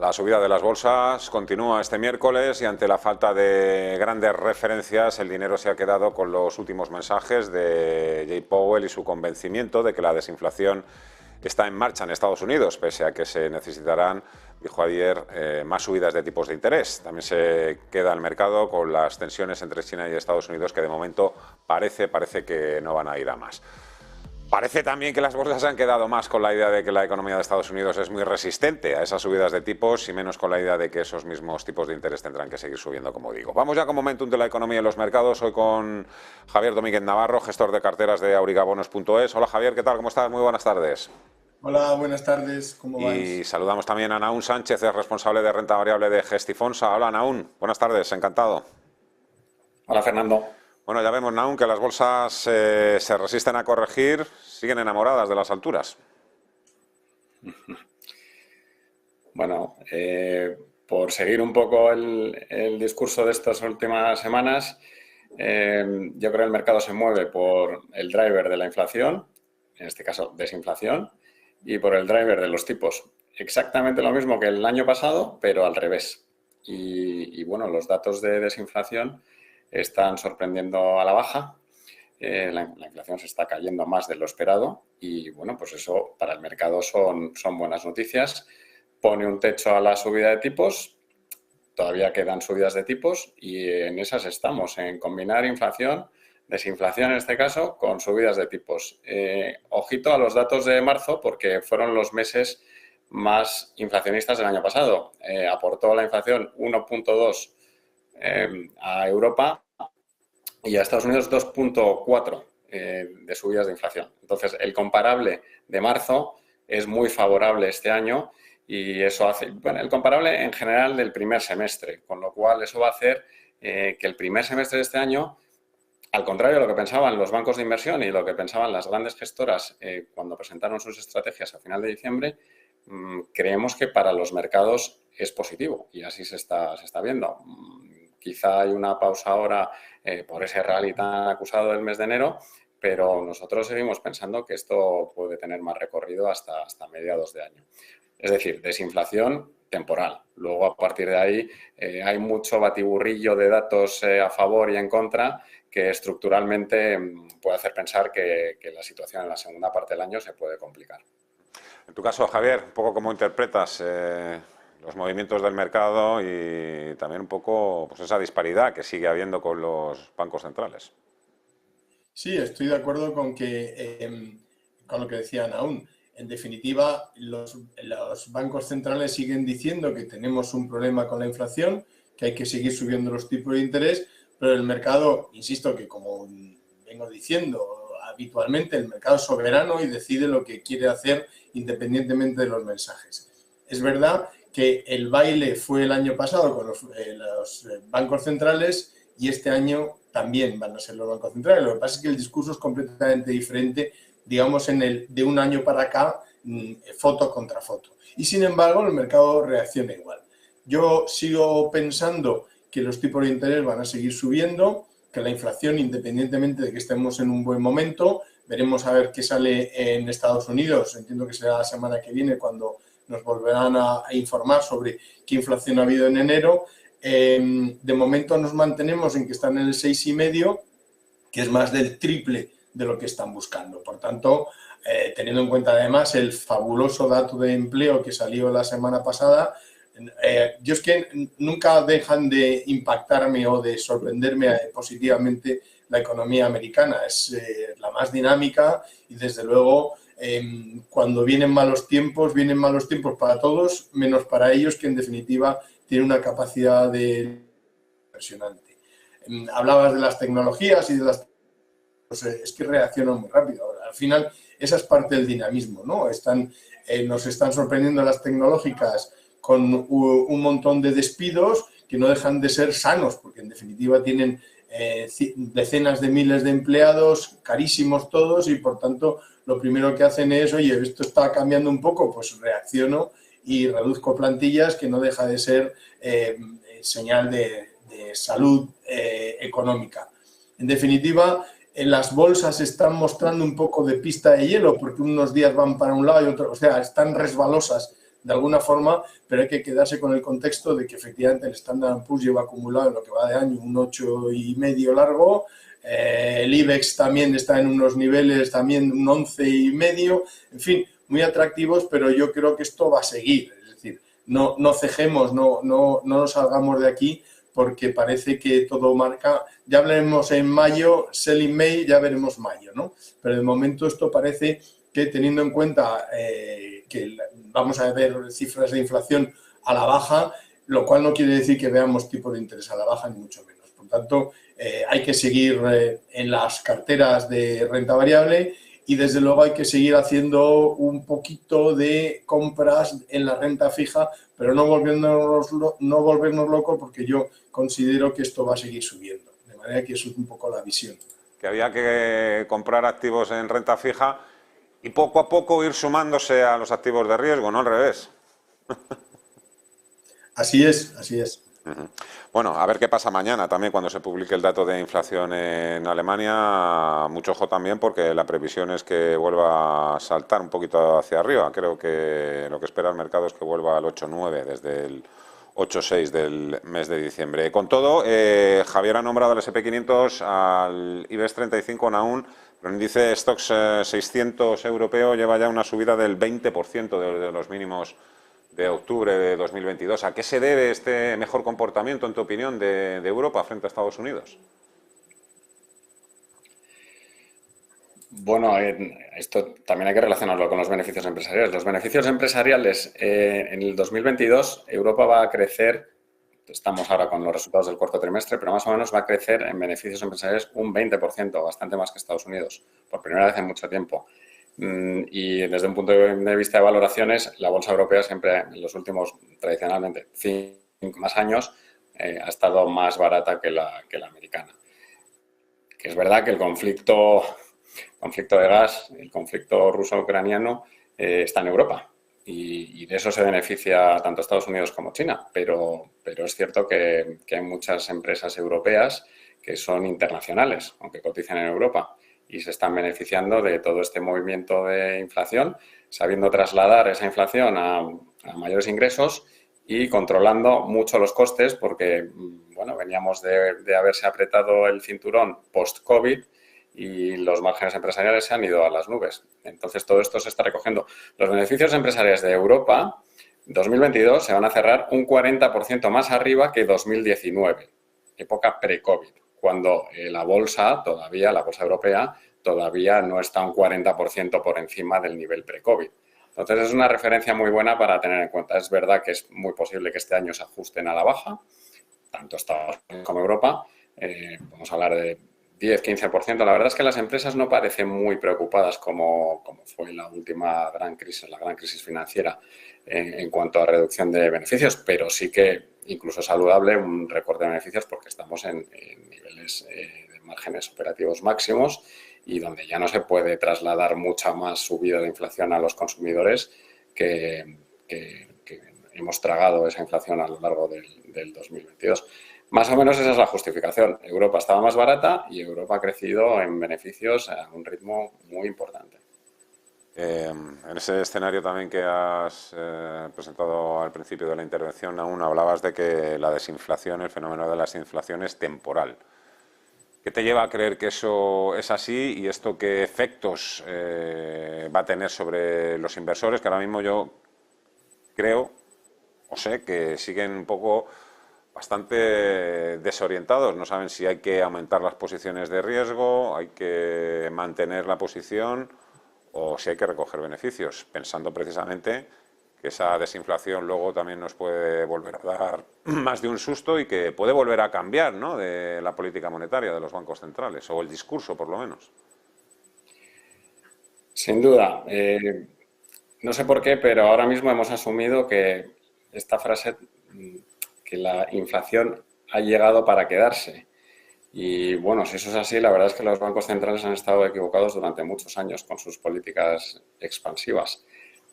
La subida de las bolsas continúa este miércoles y ante la falta de grandes referencias, el dinero se ha quedado con los últimos mensajes de Jay Powell y su convencimiento de que la desinflación está en marcha en Estados Unidos, pese a que se necesitarán, dijo ayer, más subidas de tipos de interés. También se queda el mercado con las tensiones entre China y Estados Unidos, que de momento parece que no van a ir a más. Parece también que las bolsas se han quedado más con la idea de que la economía de Estados Unidos es muy resistente a esas subidas de tipos y menos con la idea de que esos mismos tipos de interés tendrán que seguir subiendo, como digo. Vamos ya con Momentum de la economía y los mercados. Hoy con Javier Domínguez Navarro, gestor de carteras de aurigabonos.es. Hola Javier, ¿qué tal? ¿Cómo estás? Muy buenas tardes. Hola, buenas tardes. ¿Cómo vais? Y saludamos también a Naún Sánchez, es responsable de renta variable de Gestifonsa. Hola Naún, buenas tardes, encantado. Hola Fernando. Bueno, ya vemos, Naún, que las bolsas se resisten a corregir, siguen enamoradas de las alturas. Bueno, por seguir un poco el discurso de estas últimas semanas, yo creo que el mercado se mueve por el driver de la inflación, en este caso desinflación, y por el driver de los tipos. Exactamente lo mismo que el año pasado, pero al revés. Y bueno, los datos de desinflación están sorprendiendo a la baja. La inflación se está cayendo más de lo esperado y bueno, pues eso para el mercado son buenas noticias. Pone un techo a la subida de tipos, todavía quedan subidas de tipos y en esas estamos, en combinar inflación, desinflación en este caso, con subidas de tipos. Ojito a los datos de marzo porque fueron los meses más inflacionistas del año pasado. Aportó la inflación 1.2 a Europa y a Estados Unidos 2.4 de subidas de inflación. Entonces, el comparable de marzo es muy favorable este año y eso hace, bueno, el comparable en general del primer semestre, con lo cual eso va a hacer que el primer semestre de este año, al contrario de lo que pensaban los bancos de inversión y lo que pensaban las grandes gestoras cuando presentaron sus estrategias a final de diciembre, creemos que para los mercados es positivo y así se está viendo. Quizá hay una pausa ahora por ese rally tan acusado del mes de enero, pero nosotros seguimos pensando que esto puede tener más recorrido hasta mediados de año. Es decir, desinflación temporal. Luego, a partir de ahí, hay mucho batiburrillo de datos a favor y en contra que estructuralmente puede hacer pensar que la situación en la segunda parte del año se puede complicar. En tu caso, Javier, un poco cómo interpretas los movimientos del mercado y también un poco pues esa disparidad que sigue habiendo con los bancos centrales. Sí, estoy de acuerdo con lo que decían aún. En definitiva, los bancos centrales siguen diciendo que tenemos un problema con la inflación, que hay que seguir subiendo los tipos de interés, pero el mercado, insisto que como vengo diciendo habitualmente, el mercado es soberano y decide lo que quiere hacer independientemente de los mensajes. Es verdad que el baile fue el año pasado con los bancos centrales y este año también van a ser los bancos centrales. Lo que pasa es que el discurso es completamente diferente, digamos, de un año para acá, foto contra foto. Y sin embargo, el mercado reacciona igual. Yo sigo pensando que los tipos de interés van a seguir subiendo, que la inflación, independientemente de que estemos en un buen momento, veremos a ver qué sale en Estados Unidos. Entiendo que será la semana que viene cuando nos volverán a informar sobre qué inflación ha habido en enero. De momento nos mantenemos en que están en el 6,5, que es más del triple de lo que están buscando. Por tanto, teniendo en cuenta además el fabuloso dato de empleo que salió la semana pasada, yo es que nunca dejan de impactarme o de sorprenderme positivamente la economía americana. Es la más dinámica y desde luego cuando vienen malos tiempos para todos, menos para ellos, que en definitiva tienen una capacidad impresionante. Hablabas de las tecnologías y de las... Pues es que reaccionan muy rápido. Al final, esa es parte del dinamismo, ¿no? Nos están sorprendiendo las tecnológicas con un montón de despidos que no dejan de ser sanos, porque en definitiva tienen decenas de miles de empleados, carísimos todos, y por tanto lo primero que hacen es, oye, esto está cambiando un poco, pues reacciono y reduzco plantillas, que no deja de ser señal de salud económica. En definitiva, las bolsas están mostrando un poco de pista de hielo, porque unos días van para un lado y otros, o sea, están resbalosas de alguna forma, pero hay que quedarse con el contexto de que efectivamente el Standard & Poor's lleva acumulado en lo que va de año un 8,5 largo, el IBEX también está en unos niveles también un 11,5, en fin, muy atractivos, pero yo creo que esto va a seguir, es decir, no cejemos, no nos salgamos de aquí, porque parece que todo marca, ya hablaremos en mayo, sell in May, ya veremos mayo, ¿no? Pero de momento esto parece que, teniendo en cuenta que vamos a ver cifras de inflación a la baja, lo cual no quiere decir que veamos tipos de interés a la baja, ni mucho menos. Por tanto, hay que seguir en las carteras de renta variable y, desde luego, hay que seguir haciendo un poquito de compras en la renta fija, pero no volvernos locos, porque yo considero que esto va a seguir subiendo. De manera que eso es un poco la visión. Que había que comprar activos en renta fija y poco a poco ir sumándose a los activos de riesgo, no al revés. Así es, así es. Bueno, a ver qué pasa mañana también cuando se publique el dato de inflación en Alemania. Mucho ojo también, porque la previsión es que vuelva a saltar un poquito hacia arriba. Creo que lo que espera el mercado es que vuelva al 8,9 desde el 8,6 del mes de diciembre. Con todo, Javier ha nombrado al SP500, al IBEX 35 aún. El índice Stocks 600 europeo lleva ya una subida del 20% de los mínimos de octubre de 2022. ¿A qué se debe este mejor comportamiento, en tu opinión, de Europa frente a Estados Unidos? Bueno, esto también hay que relacionarlo con los beneficios empresariales. Los beneficios empresariales en el 2022, Europa va a crecer, estamos ahora con los resultados del cuarto trimestre, pero más o menos va a crecer en beneficios empresariales un 20%, bastante más que Estados Unidos, por primera vez en mucho tiempo. Y desde un punto de vista de valoraciones, la bolsa europea siempre, en los últimos, tradicionalmente, 5 más años, ha estado más barata que la americana. Que es verdad que el conflicto de gas, el conflicto ruso-ucraniano, está en Europa. Y de eso se beneficia tanto Estados Unidos como China. Pero es cierto que hay muchas empresas europeas que son internacionales, aunque cotizan en Europa, y se están beneficiando de todo este movimiento de inflación, sabiendo trasladar esa inflación a mayores ingresos y controlando mucho los costes, porque bueno, veníamos de haberse apretado el cinturón post-COVID y los márgenes empresariales se han ido a las nubes. Entonces, todo esto se está recogiendo. Los beneficios empresariales de Europa, 2022, se van a cerrar un 40% más arriba que 2019, época pre-COVID, cuando la bolsa europea, todavía no está un 40% por encima del nivel pre-COVID. Entonces, es una referencia muy buena para tener en cuenta. Es verdad que es muy posible que este año se ajusten a la baja, tanto Estados Unidos como Europa. Vamos a hablar de 10-15%. La verdad es que las empresas no parecen muy preocupadas como fue la última gran crisis financiera en cuanto a reducción de beneficios, pero sí que incluso es saludable un recorte de beneficios, porque estamos en niveles de márgenes operativos máximos y donde ya no se puede trasladar mucha más subida de inflación a los consumidores, que hemos tragado esa inflación a lo largo del 2022. Más o menos esa es la justificación. Europa estaba más barata y Europa ha crecido en beneficios a un ritmo muy importante. En ese escenario también que has presentado al principio de la intervención, aún hablabas de que la desinflación, el fenómeno de la desinflación es temporal. ¿Qué te lleva a creer que eso es así y esto qué efectos va a tener sobre los inversores, que ahora mismo yo creo o sé que siguen un poco bastante desorientados? No saben si hay que aumentar las posiciones de riesgo, hay que mantener la posición o si hay que recoger beneficios, pensando precisamente que esa desinflación luego también nos puede volver a dar más de un susto y que puede volver a cambiar, ¿no?, de la política monetaria de los bancos centrales, o el discurso por lo menos. Sin duda. No sé por qué, pero ahora mismo hemos asumido que esta frase, que la inflación ha llegado para quedarse. Y bueno, si eso es así, la verdad es que los bancos centrales han estado equivocados durante muchos años con sus políticas expansivas.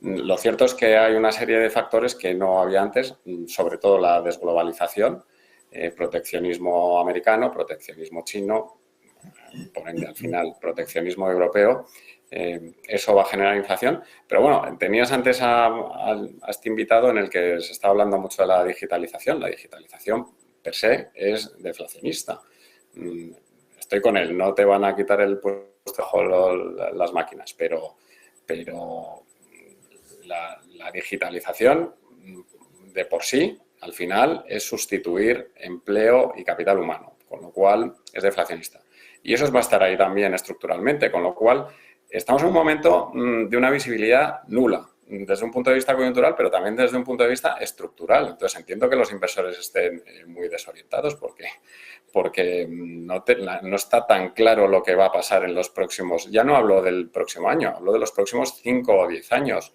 Lo cierto es que hay una serie de factores que no había antes, sobre todo la desglobalización, proteccionismo americano, proteccionismo chino, por ende, al final, proteccionismo europeo, eso va a generar inflación. Pero bueno, tenías antes a este invitado en el que se está hablando mucho de la digitalización. La digitalización per se es deflacionista. Estoy con él, no te van a quitar el puesto las máquinas, pero la digitalización de por sí, al final, es sustituir empleo y capital humano, con lo cual es deflacionista. Y eso va a estar ahí también estructuralmente, con lo cual estamos en un momento de una visibilidad nula, desde un punto de vista coyuntural, pero también desde un punto de vista estructural. Entonces entiendo que los inversores estén muy desorientados porque no está tan claro lo que va a pasar en los próximos, ya no hablo del próximo año, hablo de los próximos 5 o 10 años.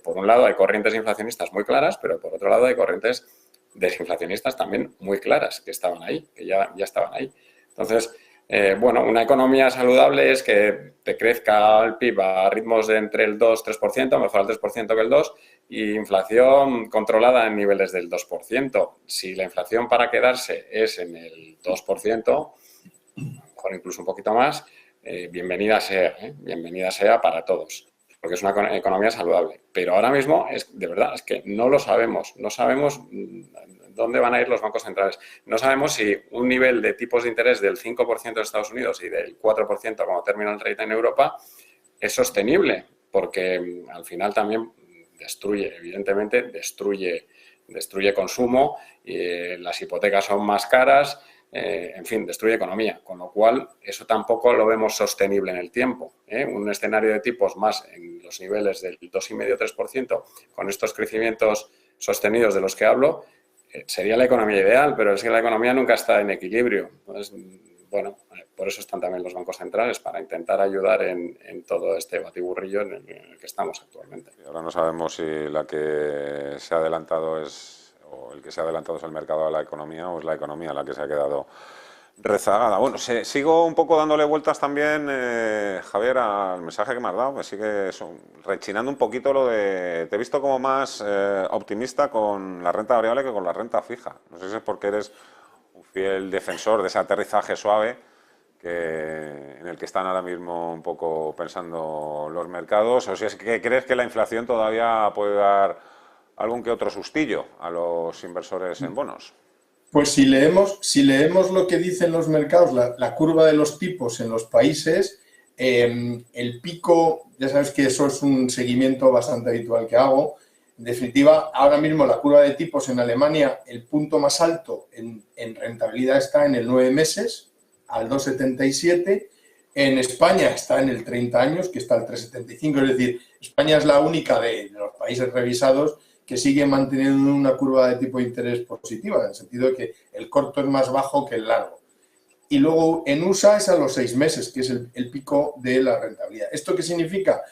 Por un lado hay corrientes inflacionistas muy claras, pero por otro lado hay corrientes desinflacionistas también muy claras, que estaban ahí, que ya estaban ahí. Entonces, bueno, una economía saludable es que te crezca el PIB a ritmos de entre el 2-3%, mejor el 3% que el 2%, y inflación controlada en niveles del 2%. Si la inflación para quedarse es en el 2%, mejor incluso un poquito más, bienvenida sea para todos, porque es una economía saludable. Pero ahora mismo, de verdad, es que no lo sabemos, no sabemos dónde van a ir los bancos centrales. No sabemos si un nivel de tipos de interés del 5% en Estados Unidos y del 4% como terminal rate en Europa es sostenible, porque al final también evidentemente destruye consumo, las hipotecas son más caras, en fin, destruye economía, con lo cual eso tampoco lo vemos sostenible en el tiempo. Un escenario de tipos más en los niveles del 2,5-3% con estos crecimientos sostenidos de los que hablo, sería la economía ideal, pero es que la economía nunca está en equilibrio. Entonces, bueno, por eso están también los bancos centrales, para intentar ayudar en todo este batiburrillo en el que estamos actualmente. Y ahora no sabemos si la que se ha adelantado o el que se ha adelantado es el mercado a la economía o es la economía la que se ha quedado rezagada. Bueno, sigo un poco dándole vueltas también, Javier, al mensaje que me has dado. Me sigue rechinando un poquito lo de... Te he visto como más optimista con la renta variable que con la renta fija. No sé si es porque eres un fiel defensor de ese aterrizaje suave en el que están ahora mismo un poco pensando los mercados, o si es que crees que la inflación todavía puede dar algún que otro sustillo a los inversores en bonos. Pues si leemos lo que dicen los mercados, la curva de los tipos en los países, el pico, ya sabes que eso es un seguimiento bastante habitual que hago. En definitiva, ahora mismo la curva de tipos en Alemania, el punto más alto en rentabilidad está en el 9 meses, al 2,77. En España está en el 30 años, que está al 3,75. Es decir, España es la única de los países revisados que sigue manteniendo una curva de tipo de interés positiva, en el sentido de que el corto es más bajo que el largo. Y luego en USA es a los 6 meses, que es el pico de la rentabilidad. ¿Esto qué significa?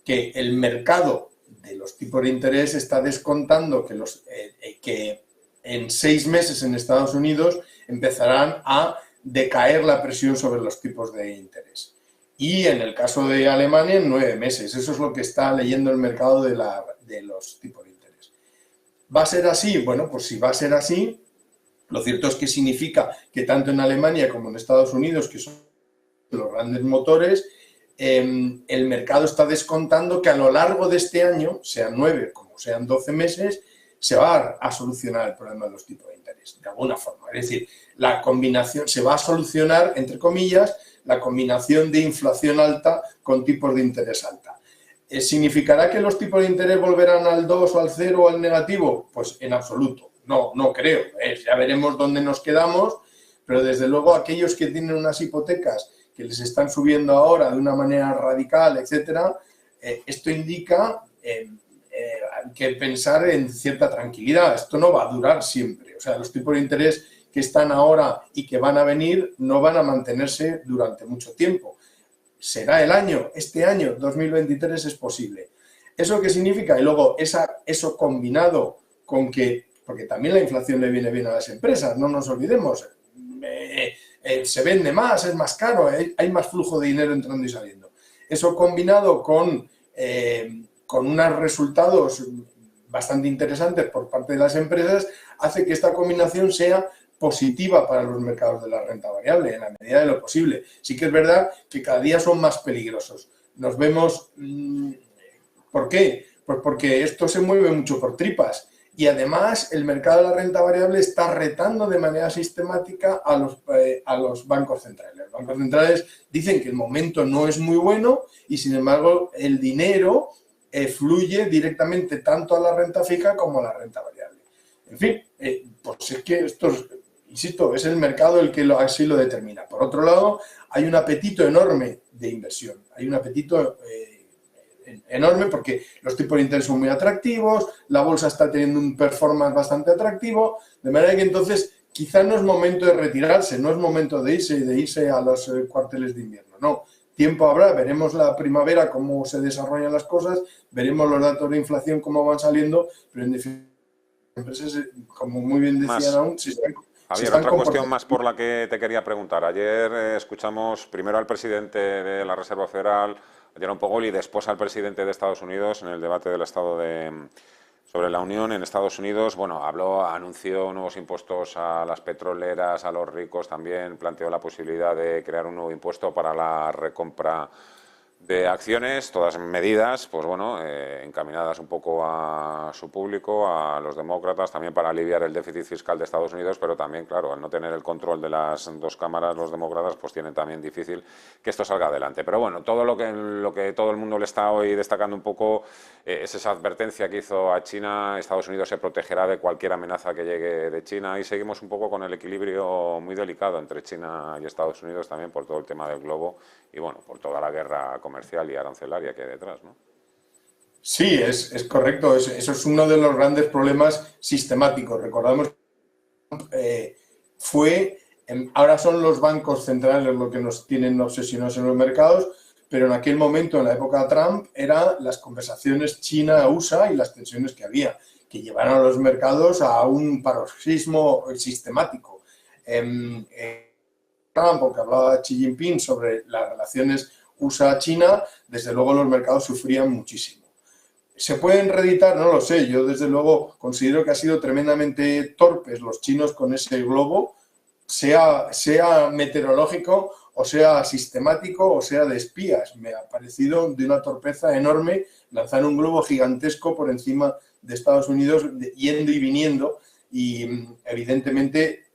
Que el mercado de los tipos de interés está descontando que en 6 meses en Estados Unidos empezarán a decaer la presión sobre los tipos de interés. Y en el caso de Alemania, en 9 meses. Eso es lo que está leyendo el mercado de los tipos de interés. ¿Va a ser así? Bueno, pues si va a ser así, lo cierto es que significa que tanto en Alemania como en Estados Unidos, que son los grandes motores, el mercado está descontando que a lo largo de este año, sean 9 como sean 12 meses, se va a solucionar el problema de los tipos de interés, de alguna forma. Es decir, la combinación se va a solucionar, entre comillas, la combinación de inflación alta con tipos de interés alta. ¿Significará que los tipos de interés volverán al 2 o al 0 o al negativo? Pues en absoluto, no creo. Ya veremos dónde nos quedamos, pero desde luego aquellos que tienen unas hipotecas que les están subiendo ahora de una manera radical, etcétera, esto indica que pensar en cierta tranquilidad. Esto no va a durar siempre. O sea, los tipos de interés que están ahora y que van a venir no van a mantenerse durante mucho tiempo. Será este año 2023 es posible. ¿Eso qué significa? Y luego eso combinado con que, porque también la inflación le viene bien a las empresas, no nos olvidemos, se vende más, es más caro, hay más flujo de dinero entrando y saliendo. Eso combinado con unos resultados bastante interesantes por parte de las empresas hace que esta combinación sea positiva para los mercados de la renta variable, en la medida de lo posible. Sí que es verdad que cada día son más peligrosos. Nos vemos... ¿Por qué? Pues porque esto se mueve mucho por tripas. Y además el mercado de la renta variable está retando de manera sistemática a los bancos centrales. Los bancos centrales dicen que el momento no es muy bueno y, sin embargo, el dinero fluye directamente tanto a la renta fija como a la renta variable. En fin, pues es que esto, insisto, es el mercado el que así lo determina. Por otro lado, hay un apetito enorme de inversión. Hay un apetito enorme porque los tipos de interés son muy atractivos, la bolsa está teniendo un performance bastante atractivo, de manera que entonces quizás no es momento de retirarse, no es momento de irse a los cuarteles de invierno, no. Tiempo habrá, veremos la primavera cómo se desarrollan las cosas, veremos los datos de inflación cómo van saliendo, pero en definitiva, las empresas, como muy bien decían aún, Javier, otra cuestión más por la que te quería preguntar. Ayer escuchamos primero al presidente de la Reserva Federal, Jerome Powell, y después al presidente de Estados Unidos en el debate del Estado sobre la Unión en Estados Unidos. Bueno, anunció nuevos impuestos a las petroleras, a los ricos, también planteó la posibilidad de crear un nuevo impuesto para la recompra de acciones, todas medidas, pues bueno, encaminadas un poco a su público, a los demócratas, también para aliviar el déficit fiscal de Estados Unidos, pero también, claro, al no tener el control de las dos cámaras, los demócratas, pues tienen también difícil que esto salga adelante. Pero bueno, todo lo que todo el mundo le está hoy destacando un poco es esa advertencia que hizo a China. Estados Unidos se protegerá de cualquier amenaza que llegue de China, y seguimos un poco con el equilibrio muy delicado entre China y Estados Unidos también por todo el tema del globo y bueno, por toda la guerra comercial y arancelaria que hay detrás, ¿no? Sí, es correcto. Eso es uno de los grandes problemas sistemáticos. Recordamos ahora son los bancos centrales los que nos tienen obsesionados en los mercados, pero en aquel momento, en la época de Trump, eran las conversaciones China-USA y las tensiones que había, que llevaron a los mercados a un paroxismo sistemático. Trump, porque hablaba Xi Jinping sobre las relaciones USA-China, desde luego los mercados sufrían muchísimo. ¿Se pueden reeditar? No lo sé. Yo, desde luego, considero que ha sido tremendamente torpes los chinos con ese globo, sea meteorológico o sea sistemático o sea de espías. Me ha parecido de una torpeza enorme lanzar un globo gigantesco por encima de Estados Unidos, yendo y viniendo, y evidentemente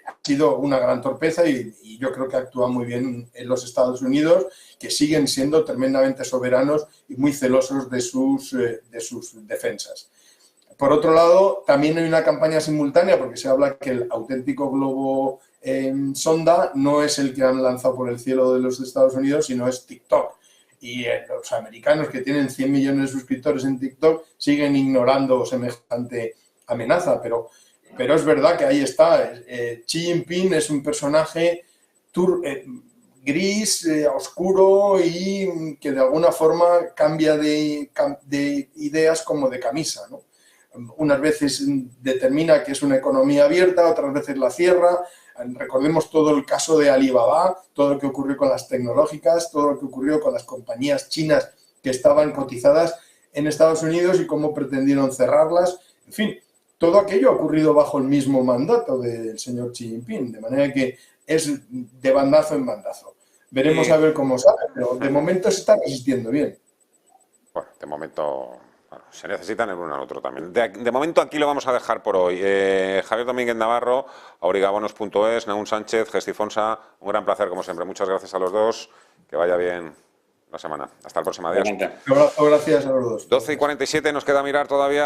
ha sido una gran torpeza y yo creo que actúa muy bien en los Estados Unidos, que siguen siendo tremendamente soberanos y muy celosos de sus defensas. Por otro lado, también hay una campaña simultánea, porque se habla que el auténtico globo sonda no es el que han lanzado por el cielo de los Estados Unidos, sino es TikTok. Y los americanos, que tienen 100 millones de suscriptores en TikTok, siguen ignorando semejante amenaza, pero es verdad que ahí está. Xi Jinping es un personaje gris, oscuro, y que de alguna forma cambia de ideas como de camisa, ¿no? Unas veces determina que es una economía abierta, otras veces la cierra. Recordemos todo el caso de Alibaba, todo lo que ocurrió con las tecnológicas, todo lo que ocurrió con las compañías chinas que estaban cotizadas en Estados Unidos y cómo pretendieron cerrarlas. En fin, todo aquello ha ocurrido bajo el mismo mandato del señor Xi Jinping, de manera que es de bandazo en bandazo. Veremos a ver cómo sale, pero de momento se está resistiendo bien. Bueno, de momento... Bueno, se necesitan el uno al otro también. De momento aquí lo vamos a dejar por hoy. Javier Domínguez Navarro, aurigabonos.es, Naún Sánchez, Gestifonsa, un gran placer como siempre. Muchas gracias a los dos. Que vaya bien la semana. Hasta la próxima. Adiós. Un abrazo, gracias a los dos. 12:47, nos queda mirar todavía